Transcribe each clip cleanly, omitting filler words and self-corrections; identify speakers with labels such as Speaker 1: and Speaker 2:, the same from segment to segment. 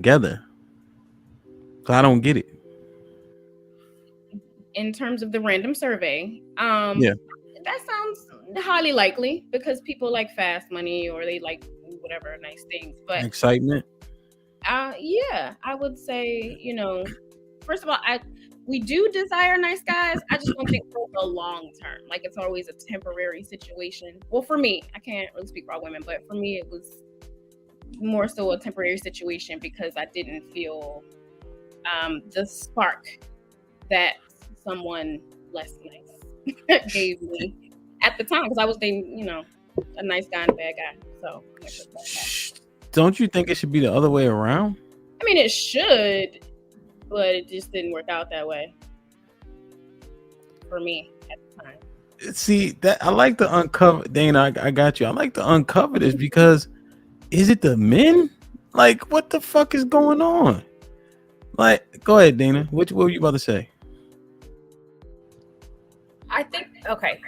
Speaker 1: together? 'Cause I don't get it.
Speaker 2: In terms of the random survey,
Speaker 1: Yeah,
Speaker 2: that sounds highly likely because people like fast money or they like whatever nice things. But
Speaker 1: excitement.
Speaker 2: yeah, I would say, first of all, we do desire nice guys. I just don't think for the long term. Like it's always a temporary situation. Well, for me, I can't really speak for all women, but for me, it was more so a temporary situation because I didn't feel the spark that someone less nice gave me at the time because I was dating, a nice guy and a bad guy. So
Speaker 1: Don't you think it should be the other way around?
Speaker 2: I mean, it should, but it just didn't work out that way for me at the time.
Speaker 1: See that I like to uncover, Dana. I got you. I like to uncover this because is it the men? Like, what the fuck is going on? Like, go ahead, Dana. What were you about to say?
Speaker 3: I think, okay,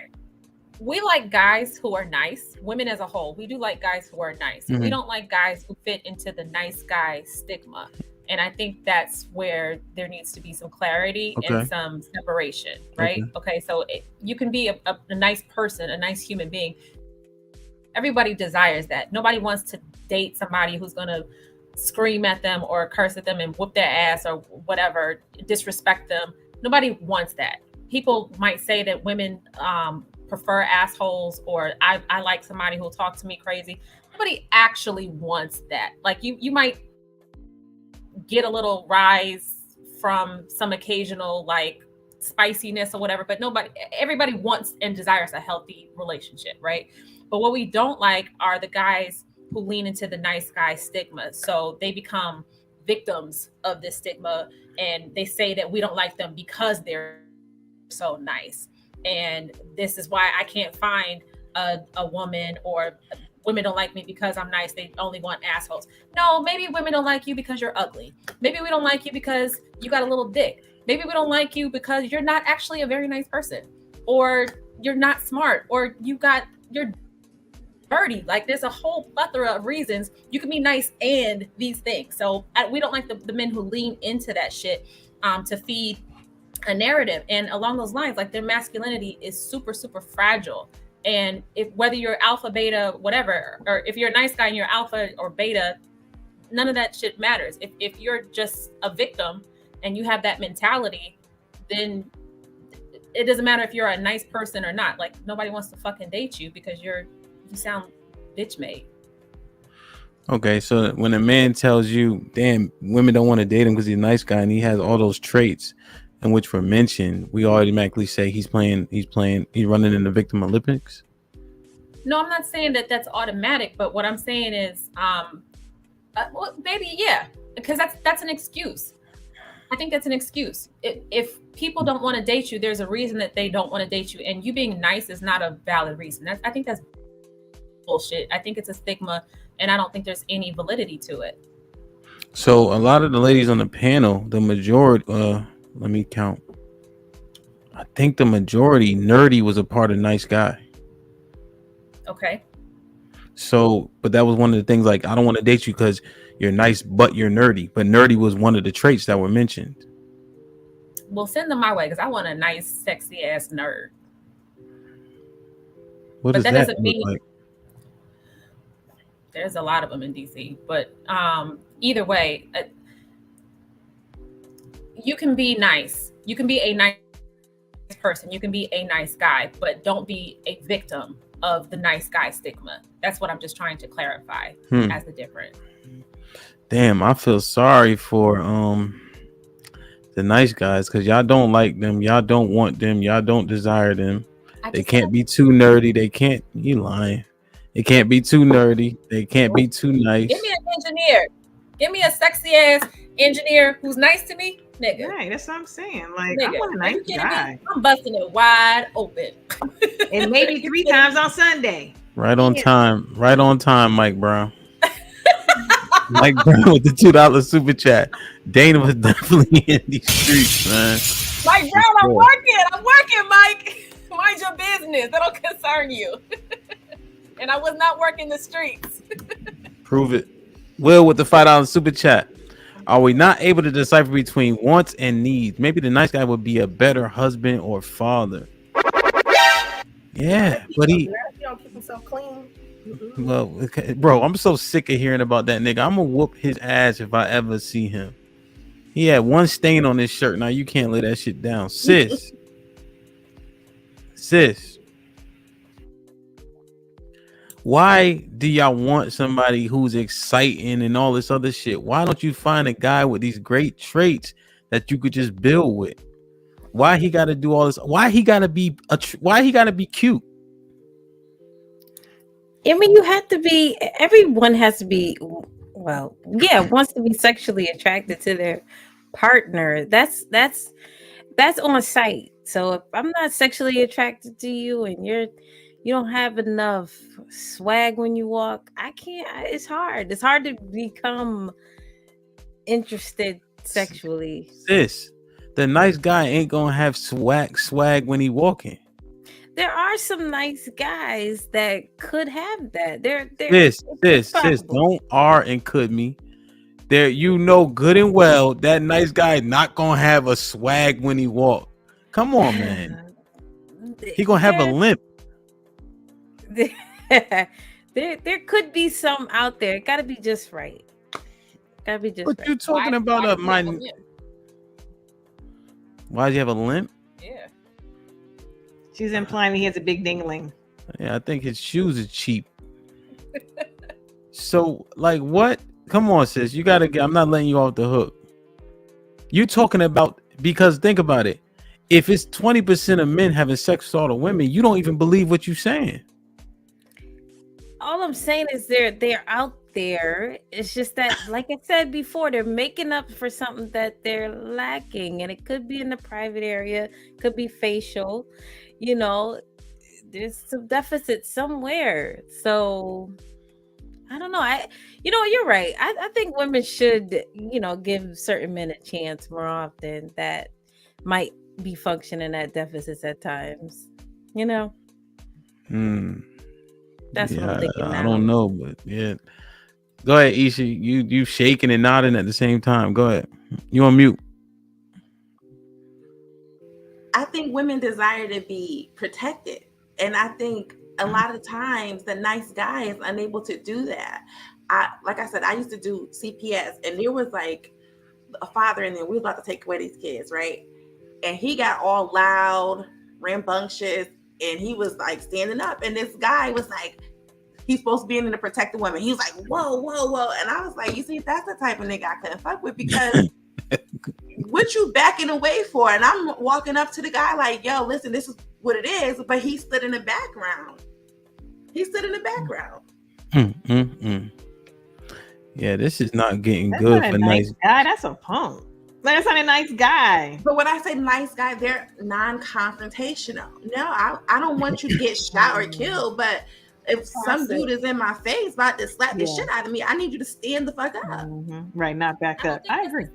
Speaker 3: we like guys who are nice. Women as a whole, we do like guys who are nice. We don't like guys who fit into the nice guy stigma. And I think that's where there needs to be some clarity and some separation, right? Okay, so you can be a nice person, a nice human being. Everybody desires that. Nobody wants to date somebody who's going to scream at them or curse at them and whoop their ass or whatever, disrespect them. Nobody wants that. People might say that women prefer assholes, or I like somebody who'll talk to me crazy. Nobody actually wants that. Like you might get a little rise from some occasional like spiciness or whatever, but everybody wants and desires a healthy relationship, right? But what we don't like are the guys who lean into the nice guy stigma. So they become victims of this stigma and they say that we don't like them because they're so nice. And this is why I can't find a woman, or women don't like me because I'm nice. They only want assholes. No, maybe women don't like you because you're ugly. Maybe we don't like you because you got a little dick. Maybe we don't like you because you're not actually a very nice person, or you're not smart, or you're dirty. Like there's a whole plethora of reasons you can be nice and these things. So we don't like the men who lean into that shit to feed a narrative. And along those lines, like their masculinity is super, super fragile. And whether you're alpha, beta, whatever, or if you're a nice guy and you're alpha or beta, none of that shit matters. If you're just a victim and you have that mentality, then it doesn't matter if you're a nice person or not. Like nobody wants to fucking date you because you sound bitch made.
Speaker 1: Okay, so when a man tells you, damn, women don't want to date him because he's a nice guy and he has all those traits in which were mentioned, we automatically say he's running in the victim Olympics.
Speaker 3: No, I'm not saying that that's automatic, but what I'm saying is, well, maybe, yeah, because that's an excuse. I think that's an excuse. If people don't want to date you, there's a reason that they don't want to date you, and you being nice is not a valid reason. I think that's bullshit. I think it's a stigma, and I don't think there's any validity to it.
Speaker 1: So a lot of the ladies on the panel, the majority, let me count. I think the majority, nerdy was a part of Nice Guy.
Speaker 3: Okay.
Speaker 1: So, but that was one of the things, like, I don't want to date you because you're nice, but you're nerdy. But nerdy was one of the traits that were mentioned.
Speaker 3: Well, send them my way because I want a nice, sexy ass nerd.
Speaker 1: What does that
Speaker 3: doesn't
Speaker 1: look
Speaker 3: mean
Speaker 1: like?
Speaker 3: There's a lot of them in DC, but either way, you can be nice. You can be a nice person. You can be a nice guy, but don't be a victim of the nice guy stigma. That's what I'm just trying to clarify as the difference.
Speaker 1: Damn, I feel sorry for the nice guys because y'all don't like them. Y'all don't want them. Y'all don't desire them. They can't be too nerdy. They can't. You lying. They can't be too nerdy. They can't be too nice.
Speaker 3: Give me an engineer. Give me a sexy ass engineer who's nice to me, nigga.
Speaker 4: Right, that's what I'm saying. Like, nigga, I want a nice guy.
Speaker 3: I'm busting it wide open.
Speaker 4: And maybe 3 times on Sunday.
Speaker 1: Right on time. Right on time, Mike Brown. Mike Brown with the $2 super chat. Dana was definitely in these streets, man.
Speaker 3: Mike Brown, I'm working, Mike. Mind your business. That don't concern you. And I was not working the streets.
Speaker 1: Prove it. Will with the $5 super chat. Are we not able to decipher between wants and needs? Maybe the nice guy would be a better husband or father. Yeah, but
Speaker 5: he don't keep himself clean.
Speaker 1: Well, okay, bro, I'm so sick of hearing about that nigga. I'm gonna whoop his ass if I ever see him. He had one stain on his shirt. Now you can't lay that shit down, sis. Sis, why do y'all want somebody who's exciting and all this other shit? Why don't you find a guy with these great traits that you could just build with? Why he got to do all this? Why he got to be cute?
Speaker 6: I mean, you have to be. Everyone has to be. Well, yeah, wants to be sexually attracted to their partner. That's on site. So if I'm not sexually attracted to you and you don't have enough swag when you walk, I can't. It's hard. It's hard to become interested sexually.
Speaker 1: Sis, the nice guy ain't gonna have swag when he walking.
Speaker 6: There are some nice guys that could have that.
Speaker 1: Sis, don't R and could me. There, you know good and well that nice guy not gonna have a swag when he walk. Come on, man. He gonna have a limp.
Speaker 6: There could be some out there. It gotta be just right. Gotta be just
Speaker 1: What
Speaker 6: right.
Speaker 1: you talking about? Why does he have a limp?
Speaker 3: Yeah.
Speaker 4: She's implying he has a big dingling.
Speaker 1: Yeah, I think his shoes are cheap. So, like, what? Come on, sis. You gotta get. I'm not letting you off the hook. You talking about, because think about it. If it's 20% of men having sex with all the women, you don't even believe what you're saying.
Speaker 6: All I'm saying is they're out there. It's just that, like I said before, they're making up for something that they're lacking, and it could be in the private area, could be facial. You know, there's some deficit somewhere. So I don't know. You're right. I think women should, give certain men a chance more often that might be functioning at deficits at times. That's what I'm thinking now.
Speaker 1: I don't know, but yeah. Go ahead, Isha. You shaking and nodding at the same time. Go ahead. You on mute.
Speaker 5: I think women desire to be protected. And I think a lot of times the nice guy is unable to do that. Like I said, I used to do CPS, and there was like a father in there. We were about to take away these kids, right? And he got all loud, rambunctious, and he was like standing up. And this guy was like, he's supposed to be in to protect the woman. He was like, whoa, whoa, whoa. And I was like, you see, that's the type of nigga I couldn't fuck with, because what you backing away for? And I'm walking up to the guy like, yo, listen, this is what it is. But he stood in the background.
Speaker 1: Yeah, this is not getting
Speaker 4: That's
Speaker 1: good
Speaker 4: not
Speaker 1: for
Speaker 4: a
Speaker 1: nice
Speaker 4: guy. That's a punk. That's not a nice guy.
Speaker 5: But when I say nice guy, they're non-confrontational. No, I don't want you to get shot or killed, but if some dude is in my face about to slap the shit out of me, I need you to stand the fuck up.
Speaker 4: Mm-hmm. Right, not back up. I agree.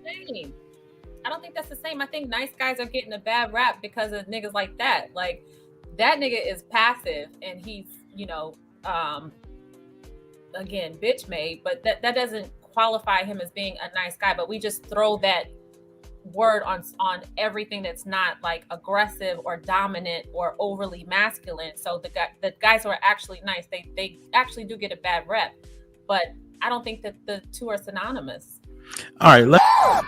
Speaker 3: I don't think that's the same. I think nice guys are getting a bad rap because of niggas like that. Like, that nigga is passive and he's, again, bitch made, but that doesn't qualify him as being a nice guy. But we just throw that word on everything that's not like aggressive or dominant or overly masculine. So the guys who are actually nice, they actually do get a bad rep. But I don't think that the two are synonymous.
Speaker 1: All right,